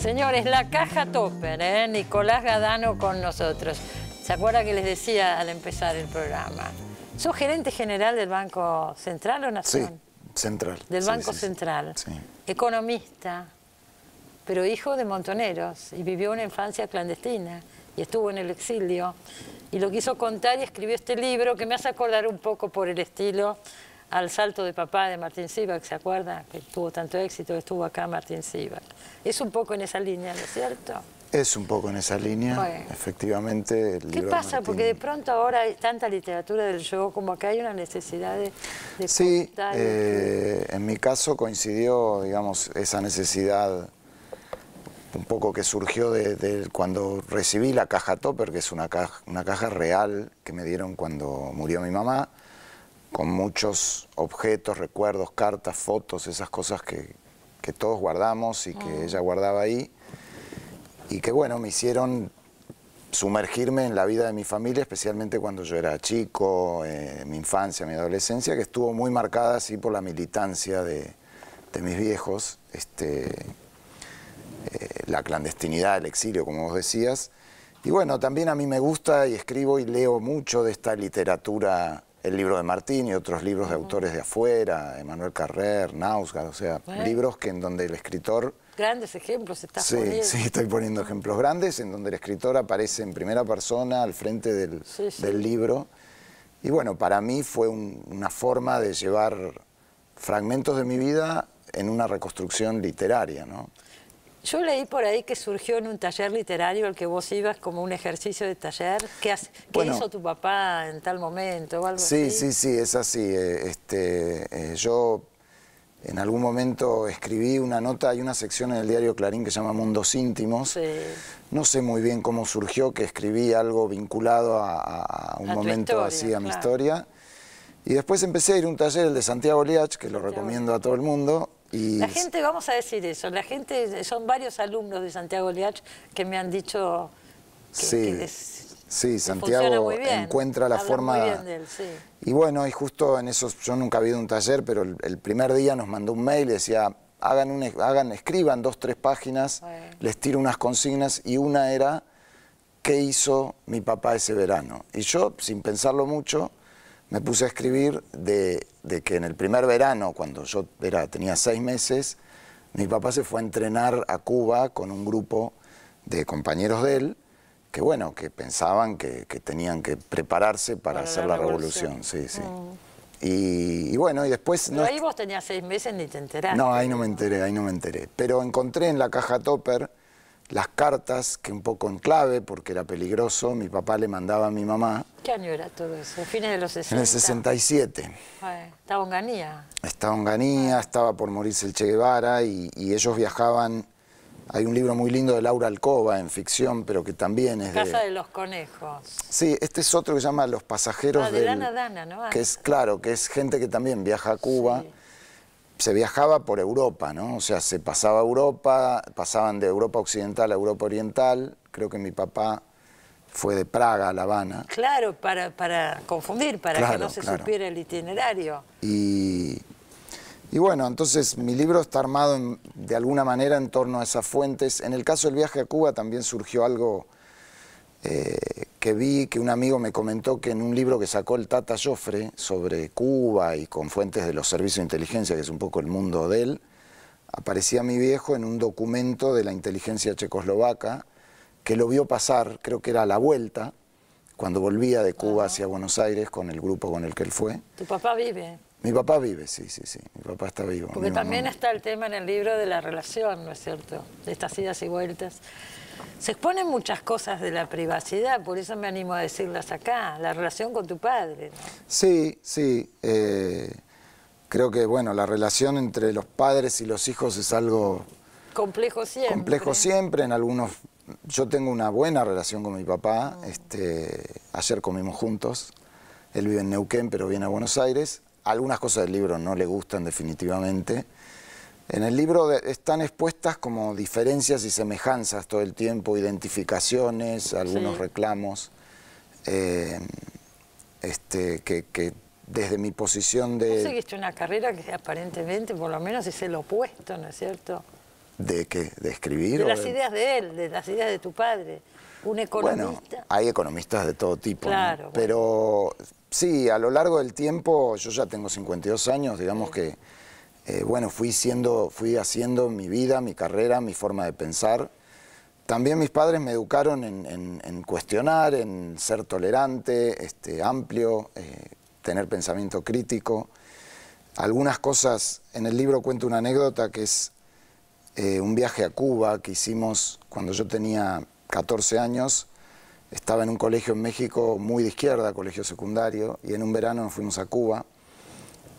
Señores, la caja topper, Nicolás Gadano con nosotros. ¿Se acuerda que les decía al empezar el programa? ¿Sos gerente general del Banco Central o Nación? Sí, Central. Del Banco Central. Sí. Economista, pero hijo de montoneros y vivió una infancia clandestina y estuvo en el exilio. Y lo quiso contar y escribió este libro que me hace acordar un poco por el estilo al Salto de Papá de Martín Sivak, ¿se acuerda? Que tuvo tanto éxito, estuvo acá Martín Sivak. Es un poco en esa línea, ¿no es cierto? Es un poco en esa línea, bueno, efectivamente. El ¿Qué libro pasa? Martín... Porque de pronto ahora hay tanta literatura del yo, como que hay una necesidad de sí, en mi caso coincidió, digamos, esa necesidad un poco que surgió de cuando recibí la caja topper, que es una caja real que me dieron cuando murió mi mamá, con muchos objetos, recuerdos, cartas, fotos, esas cosas que todos guardamos y que ella guardaba ahí, y que bueno, me hicieron sumergirme en la vida de mi familia, especialmente cuando yo era chico, mi infancia, mi adolescencia, que estuvo muy marcada así por la militancia de mis viejos, la clandestinidad, el exilio, como vos decías. Y bueno, también a mí me gusta y escribo y leo mucho de esta literatura, el libro de Martín y otros libros de autores de afuera, Emmanuel Carrer, Nausgard, o sea, libros que en donde el escritor... Grandes ejemplos estás poniendo. Sí, estoy poniendo ejemplos grandes, en donde el escritor aparece en primera persona al frente del libro. Y bueno, para mí fue una forma de llevar fragmentos de mi vida en una reconstrucción literaria, ¿no? Yo leí por ahí que surgió en un taller literario al que vos ibas como un ejercicio de taller. ¿Qué hizo tu papá en tal momento o algo así? Sí, es así. Yo en algún momento escribí una nota, hay una sección en el diario Clarín que se llama Mundos Íntimos. Sí. No sé muy bien cómo surgió, que escribí algo vinculado a un momento historia, así, a mi historia. Y después empecé a ir a un taller, el de Santiago Liach, que lo recomiendo a todo el mundo. Y la gente, vamos a decir eso, la gente, son varios alumnos de Santiago Liach que me han dicho que Santiago encuentra la forma... Muy bien de él, sí. Y bueno, y justo en eso, yo nunca había ido a un taller, pero el primer día nos mandó un mail y decía, escriban 2 o 3 páginas, les tiro unas consignas, y una era, ¿qué hizo mi papá ese verano? Y yo, sin pensarlo mucho, me puse a escribir de que en el primer verano, cuando yo tenía 6 meses, mi papá se fue a entrenar a Cuba con un grupo de compañeros de él, que bueno, que pensaban que tenían que prepararse para hacer la revolución. Sí. Y bueno, y después... Pero ahí vos tenías 6 meses ni te enteraste. No, ahí no me enteré. Pero encontré en la caja topper las cartas, que un poco en clave, porque era peligroso, mi papá le mandaba a mi mamá. ¿Qué año era todo eso? ¿Fines de los 60? En el 67. ¿Estaba Onganía? Estaba Onganía, estaba por morirse el Che Guevara, y ellos viajaban. Hay un libro muy lindo de Laura Alcoba, en ficción, pero que también es Casa de los Conejos. Sí, este es otro que se llama Los Pasajeros de Lana Dana, ¿no? Que es, claro, que es gente que también viaja a Cuba. Sí. Se viajaba por Europa, ¿no? O sea, se pasaba a Europa, pasaban de Europa Occidental a Europa Oriental. Creo que mi papá fue de Praga a La Habana. Claro, para confundir, para que no se supiera el itinerario. Y bueno, entonces mi libro está armado de alguna manera en torno a esas fuentes. En el caso del viaje a Cuba también surgió algo que vi, que un amigo me comentó que en un libro que sacó el Tata Joffre sobre Cuba y con fuentes de los servicios de inteligencia, que es un poco el mundo de él, aparecía mi viejo en un documento de la inteligencia checoslovaca que lo vio pasar, creo que era a la vuelta, cuando volvía de Cuba hacia Buenos Aires con el grupo con el que él fue. ¿Tu papá vive? Mi papá vive, sí, mi papá está vivo. Porque también está el tema en el libro de la relación, ¿no es cierto? De estas idas y vueltas. Se exponen muchas cosas de la privacidad, por eso me animo a decirlas acá, la relación con tu padre, ¿no? Sí. Creo que, bueno, la relación entre los padres y los hijos es algo... Complejo siempre. Complejo siempre, en algunos... Yo tengo una buena relación con mi papá, ayer comimos juntos, él vive en Neuquén, pero viene a Buenos Aires. Algunas cosas del libro no le gustan definitivamente. En el libro están expuestas como diferencias y semejanzas todo el tiempo, identificaciones, algunos reclamos, que desde mi posición de... Vos seguiste una carrera que aparentemente, por lo menos, es el opuesto, ¿no es cierto? ¿De qué? ¿De escribir? De las ideas de él, de las ideas de tu padre. Un economista. Bueno, hay economistas de todo tipo, claro, ¿no? Pero sí, a lo largo del tiempo, yo ya tengo 52 años, digamos que, bueno, fui haciendo mi vida, mi carrera, mi forma de pensar. También mis padres me educaron en cuestionar, en ser tolerante, amplio, tener pensamiento crítico. Algunas cosas, en el libro cuento una anécdota que es un viaje a Cuba que hicimos cuando yo tenía 14 años. Estaba en un colegio en México muy de izquierda, colegio secundario, y en un verano nos fuimos a Cuba.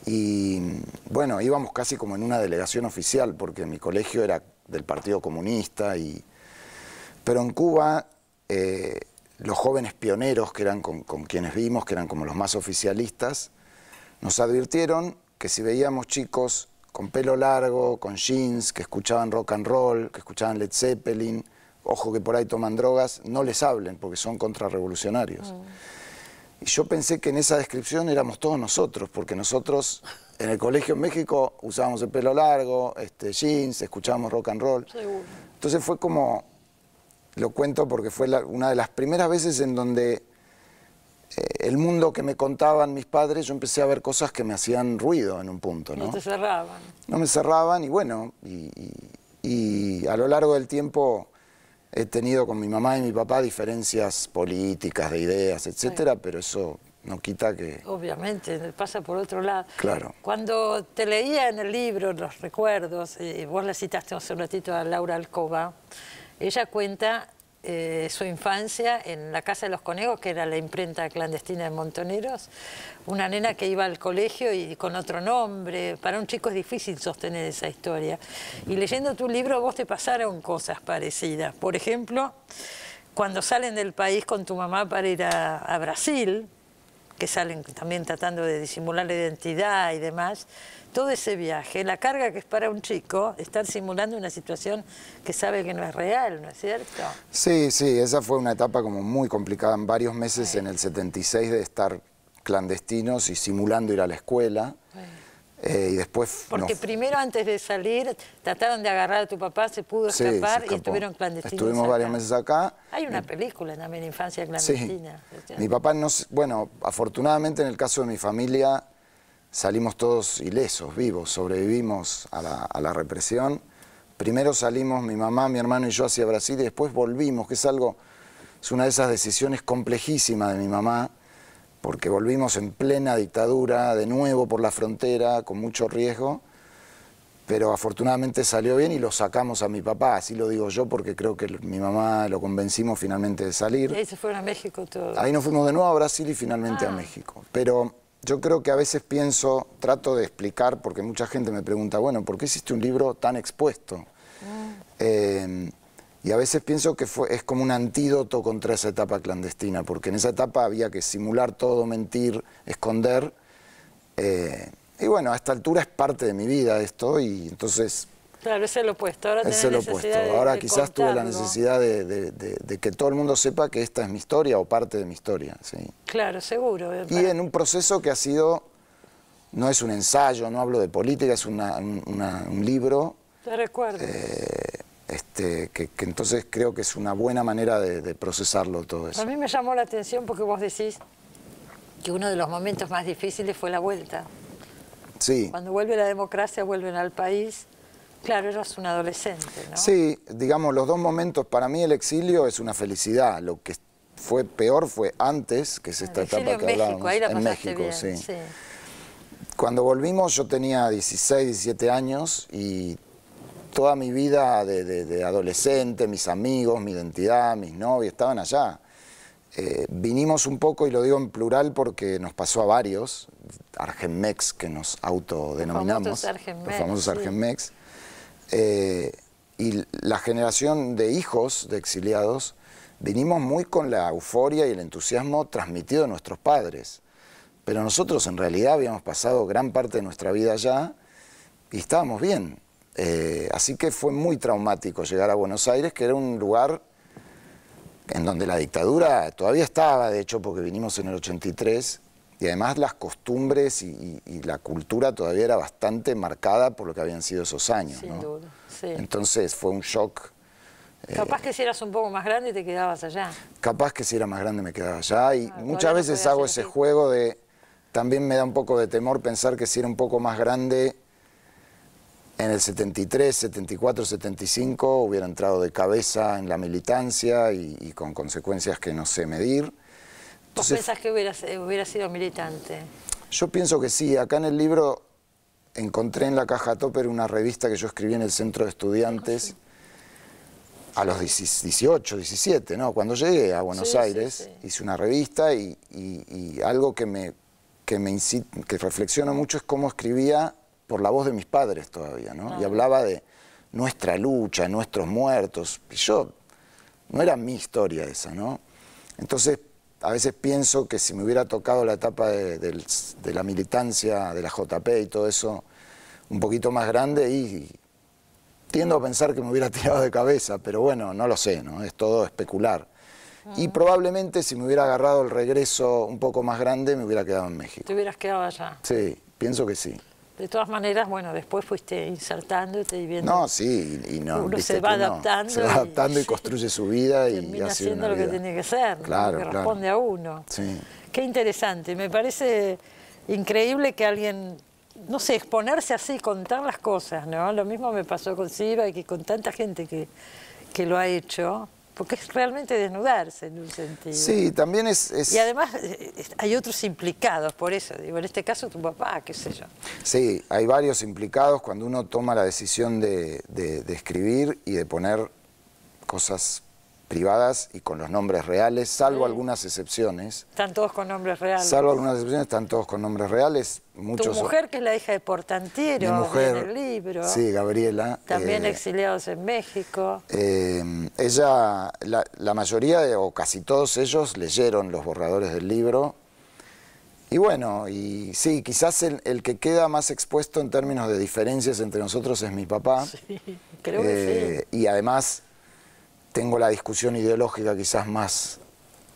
Y bueno, íbamos casi como en una delegación oficial, porque mi colegio era del Partido Comunista. Pero en Cuba, los jóvenes pioneros, que eran con quienes vimos, que eran como los más oficialistas, nos advirtieron que si veíamos chicos con pelo largo, con jeans, que escuchaban rock and roll, que escuchaban Led Zeppelin, ojo que por ahí toman drogas, no les hablen porque son contrarrevolucionarios. Y yo pensé que en esa descripción éramos todos nosotros, porque nosotros en el colegio en México usábamos el pelo largo, jeans, escuchábamos rock and roll. Seguro. Entonces fue como, lo cuento porque fue una de las primeras veces en donde el mundo que me contaban mis padres, yo empecé a ver cosas que me hacían ruido en un punto, ¿no? No te cerraban. No me cerraban y bueno, y a lo largo del tiempo he tenido con mi mamá y mi papá diferencias políticas, de ideas, etcétera, sí. Pero eso no quita que... Obviamente, pasa por otro lado. Claro. Cuando te leía en el libro los recuerdos, vos la citaste hace un ratito a Laura Alcoba, ella cuenta su infancia en la Casa de los Conejos, que era la imprenta clandestina de Montoneros, una nena que iba al colegio y con otro nombre. Para un chico es difícil sostener esa historia. Y leyendo tu libro vos te pasaron cosas parecidas. Por ejemplo, cuando salen del país con tu mamá para ir a Brasil, que salen también tratando de disimular la identidad y demás, todo ese viaje, la carga que es para un chico, estar simulando una situación que sabe que no es real, ¿no es cierto? Sí, sí, esa fue una etapa como muy complicada, en varios meses en el 76 de estar clandestinos y simulando ir a la escuela. Y después... Porque primero, antes de salir, trataron de agarrar a tu papá, se pudo escapar y estuvieron clandestinos. Estuvimos varios meses acá. Hay una película también, Infancia Clandestina. Sí. Mi papá, bueno, afortunadamente en el caso de mi familia salimos todos ilesos, vivos, sobrevivimos a la represión. Primero salimos mi mamá, mi hermano y yo hacia Brasil y después volvimos, que es una de esas decisiones complejísimas de mi mamá, porque volvimos en plena dictadura, de nuevo por la frontera, con mucho riesgo, pero afortunadamente salió bien y lo sacamos a mi papá, así lo digo yo, porque creo que mi mamá lo convencimos finalmente de salir. Y ahí se fueron a México todos. Ahí nos fuimos de nuevo a Brasil y finalmente a México. Pero yo creo que a veces trato de explicar, porque mucha gente me pregunta, bueno, ¿por qué hiciste un libro tan expuesto? Y a veces pienso que es como un antídoto contra esa etapa clandestina, porque en esa etapa había que simular todo, mentir, esconder. Y bueno, a esta altura es parte de mi vida esto, y entonces... Claro, es el opuesto. Ahora es el opuesto. Ahora quizás tuve la necesidad de que todo el mundo sepa que esta es mi historia o parte de mi historia. ¿Sí? Claro, seguro. Y en un proceso que ha sido... No es un ensayo, no hablo de política, es un libro. Te recuerdo. Que entonces creo que es una buena manera de procesarlo todo eso. A mí me llamó la atención porque vos decís que uno de los momentos más difíciles fue la vuelta. Sí. Cuando vuelve la democracia, vuelven al país. Claro, eras un adolescente, ¿no? Sí, digamos, los dos momentos, para mí el exilio es una felicidad. Lo que fue peor fue antes, que es esta etapa que hablábamos. Ahí la en México, bien, sí. Sí. Cuando volvimos yo tenía 16, 17 años y toda mi vida de adolescente, mis amigos, mi identidad, mis novios, estaban allá. Vinimos un poco, y lo digo en plural porque nos pasó a varios, Argenmex, que nos autodenominamos, los famosos Argenmex, y la generación de hijos de exiliados, vinimos muy con la euforia y el entusiasmo transmitido de nuestros padres, pero nosotros en realidad habíamos pasado gran parte de nuestra vida allá y estábamos bien. Así que fue muy traumático llegar a Buenos Aires, que era un lugar en donde la dictadura todavía estaba, de hecho, porque vinimos en el 83, y además las costumbres y la cultura todavía era bastante marcada por lo que habían sido esos años, Sin ¿no? duda, sí. Entonces fue un shock. Capaz que si eras un poco más grande te quedabas allá. Capaz que si era más grande me quedaba allá, y muchas no veces podías hago ese elegir. juego de... También me da un poco de temor pensar que si era un poco más grande, en el 73, 74, 75, hubiera entrado de cabeza en la militancia y con consecuencias que no sé medir. ¿Vos Entonces, pensás que hubiera sido militante? yo pienso que sí. Acá en el libro encontré en la caja topper una revista que yo escribí en el Centro de Estudiantes a los 18, 17, ¿no? Cuando llegué a Buenos Aires, hice una revista y algo que reflexiono mucho es cómo escribía por la voz de mis padres todavía, ¿no? Y hablaba de nuestra lucha, nuestros muertos. Y yo, no era mi historia esa, ¿no? Entonces, a veces pienso que si me hubiera tocado la etapa de la militancia, de la JP y todo eso, un poquito más grande, y tiendo a pensar que me hubiera tirado de cabeza, pero bueno, no lo sé, ¿no? Es todo especular. Y probablemente si me hubiera agarrado el regreso un poco más grande, me hubiera quedado en México. ¿Te hubieras quedado allá? Sí, pienso que sí. De todas maneras, bueno, después fuiste insertándote y viendo... No, sí, y no, uno viste se va que no. adaptando. Se va adaptando y construye su vida y termina hace haciendo una lo que vida. tiene que ser, Claro, lo que claro. responde a uno. Sí. Qué interesante, me parece increíble que alguien, no sé, exponerse así, contar las cosas, ¿no? Lo mismo me pasó con Siva y que con tanta gente que lo ha hecho, porque es realmente desnudarse en un sentido. Sí, también es... Y además hay otros implicados, por eso, digo, en este caso tu papá, qué sé yo. Sí, hay varios implicados cuando uno toma la decisión de escribir y de poner cosas privadas y con los nombres reales, salvo algunas excepciones. Están todos con nombres reales. Salvo algunas excepciones, están todos con nombres reales. Muchos, Tu mujer, que es la hija de Portantiero, mi mujer, en el libro. Sí, Gabriela. También exiliados en México. Ella, la mayoría, o casi todos ellos, leyeron los borradores del libro. Y bueno, y sí, quizás el que queda más expuesto en términos de diferencias entre nosotros es mi papá. Sí, creo que sí. Y además tengo la discusión ideológica quizás más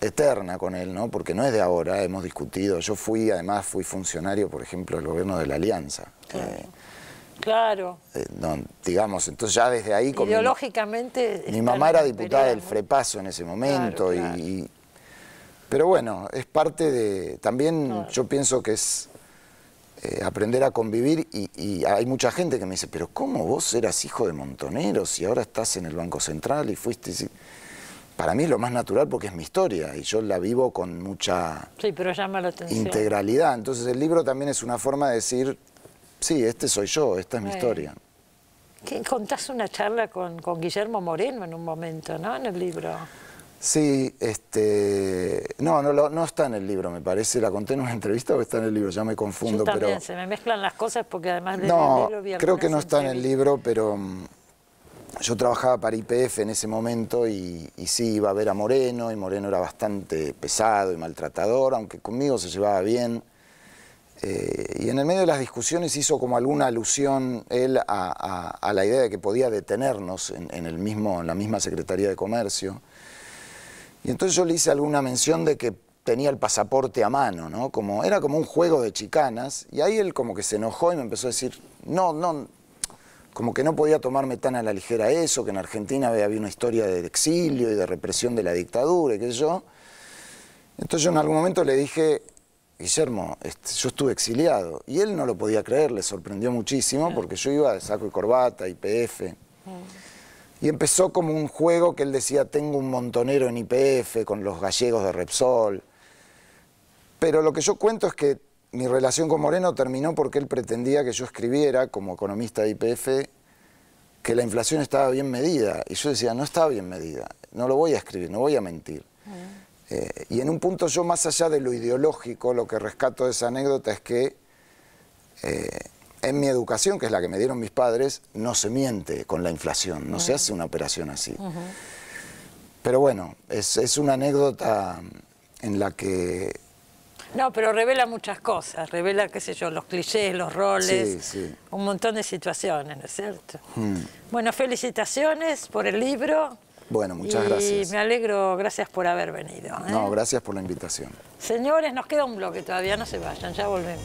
eterna con él, ¿no? Porque no es de ahora, hemos discutido. Yo además fui funcionario, por ejemplo, del gobierno de la Alianza. Claro. No, digamos, entonces ya desde ahí... Ideológicamente... Mi mamá era diputada del FREPASO en ese momento, claro. Pero bueno, es parte de... También yo pienso que es aprender a convivir, y hay mucha gente que me dice, pero ¿cómo vos eras hijo de Montoneros y ahora estás en el Banco Central y fuiste...? Para mí es lo más natural porque es mi historia y yo la vivo con mucha pero llama la atención. Integralidad. Entonces el libro también es una forma de decir, sí, este soy yo, esta es mi historia. Contás una charla con Guillermo Moreno en un momento, ¿no? En el libro. Sí, no está en el libro, me parece. La conté en una entrevista o está en el libro, ya me confundo. Yo también, pero se me mezclan las cosas porque además del no, libro vi creo que no está en el entrevistas. libro, pero yo trabajaba para YPF en ese momento y sí, iba a ver a Moreno, y Moreno era bastante pesado y maltratador, aunque conmigo se llevaba bien. Y en el medio de las discusiones hizo como alguna alusión él a la idea de que podía detenernos en la misma Secretaría de Comercio. Y entonces yo le hice alguna mención de que tenía el pasaporte a mano, ¿no? Era como un juego de chicanas, y ahí él como que se enojó y me empezó a decir, no, como que no podía tomarme tan a la ligera eso, que en Argentina había una historia de exilio y de represión de la dictadura y qué sé yo. Entonces yo en algún momento le dije, Guillermo, yo estuve exiliado, y él no lo podía creer, le sorprendió muchísimo, porque yo iba de saco y corbata, YPF. Y empezó como un juego que él decía, tengo un montonero en YPF con los gallegos de Repsol. Pero lo que yo cuento es que mi relación con Moreno terminó porque él pretendía que yo escribiera, como economista de YPF, que la inflación estaba bien medida. Y yo decía, no está bien medida, no lo voy a escribir, no voy a mentir. Y en un punto yo, más allá de lo ideológico, lo que rescato de esa anécdota es que en mi educación, que es la que me dieron mis padres, no se miente con la inflación, no se hace una operación así. Pero bueno, es una anécdota en la que... No, pero revela muchas cosas, revela, qué sé yo, los clichés, los roles, un montón de situaciones, ¿no es cierto? Bueno, felicitaciones por el libro. Bueno, muchas gracias. Y me alegro, gracias por haber venido. No, gracias por la invitación. Señores, nos queda un bloque todavía, no se vayan, ya volvemos.